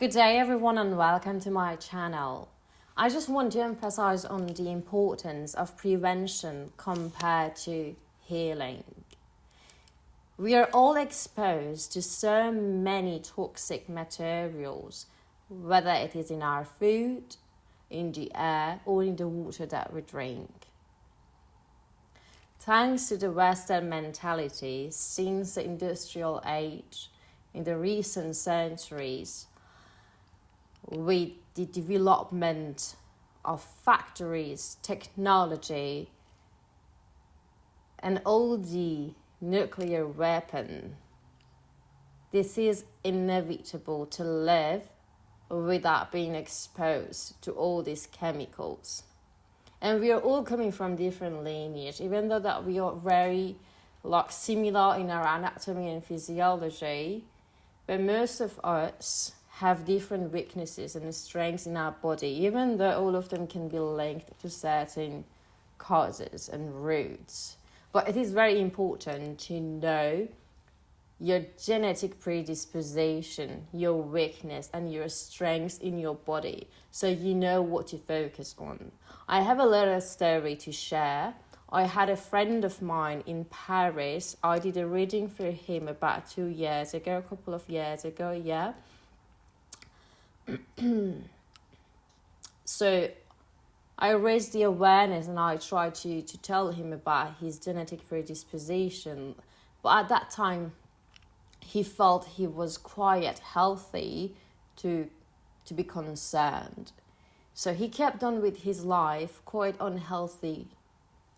Good day everyone and welcome to my channel. I just want to emphasize on the importance of prevention compared to healing. We are all exposed to so many toxic materials, whether it is in our food, in the air, or in the water that we drink. Thanks to the Western mentality since the industrial age, in the recent centuries, with the development of factories, technology, and all the nuclear weapon, this is inevitable to live without being exposed to all these chemicals. And we are all coming from different lineage, even though that we are very similar in our anatomy and physiology, but most of us have different weaknesses and strengths in our body, even though all of them can be linked to certain causes and roots. But it is very important to know your genetic predisposition, your weakness, and your strengths in your body, so you know what to focus on. I have a little story to share. I had a friend of mine in Paris. I did a reading for him about a couple of years ago, yeah. So I raised the awareness and I tried to tell him about his genetic predisposition. But at that time, he felt he was quite healthy to be concerned. So he kept on with his life, quite unhealthy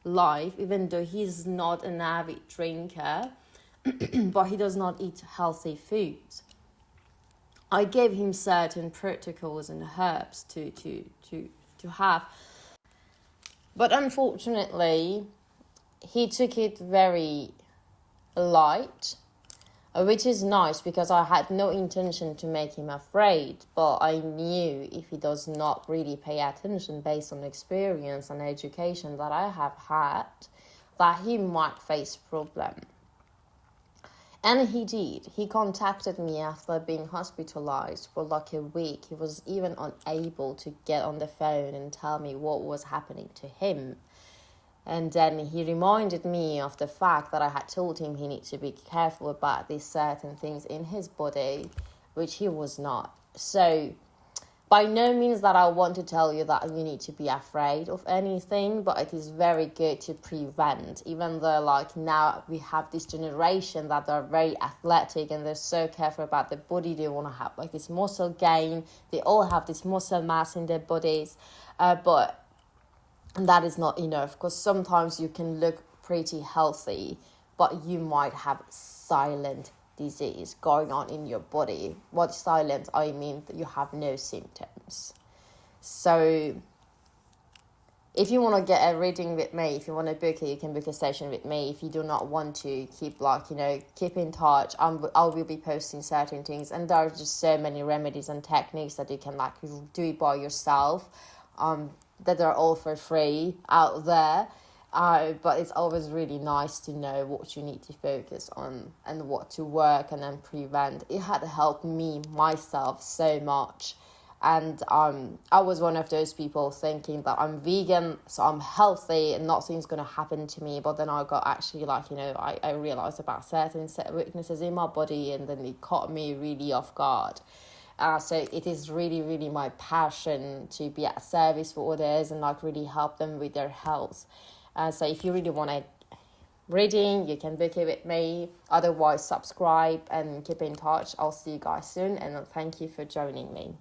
life, even though he's not an avid drinker, but he does not eat healthy foods. I gave him certain protocols and herbs to have. But unfortunately, he took it very light, which is nice because I had no intention to make him afraid. But I knew if he does not really pay attention based on experience and education that I have had, that he might face problem. And he did. He contacted me after being hospitalized for a week. He was even unable to get on the phone and tell me what was happening to him. And then he reminded me of the fact that I had told him he needed to be careful about these certain things in his body, which he was not. So by no means that I want to tell you that you need to be afraid of anything, but it is very good to prevent, even though now we have this generation that are very athletic and they're so careful about their body. They want to have this muscle gain. They all have this muscle mass in their bodies, but that is not enough, because sometimes you can look pretty healthy, but you might have silent disease going on in your body. What silent, I mean that you have no symptoms. So if you want to get a reading with me, if you want to book it, you can book a session with me. If you do not want to, keep in touch. I will be posting certain things, and there are just so many remedies and techniques that you can do it by yourself, that are all for free out there. But it's always really nice to know what you need to focus on and what to work and then prevent. It had helped me, myself, so much. And I was one of those people thinking that I'm vegan, so I'm healthy and nothing's going to happen to me. But then I got actually I realized about certain weaknesses in my body, and then it caught me really off guard. So it is really, really my passion to be at service for others and really help them with their health. So if you really want a reading, you can book it with me. Otherwise, subscribe and keep in touch. I'll see you guys soon, and thank you for joining me.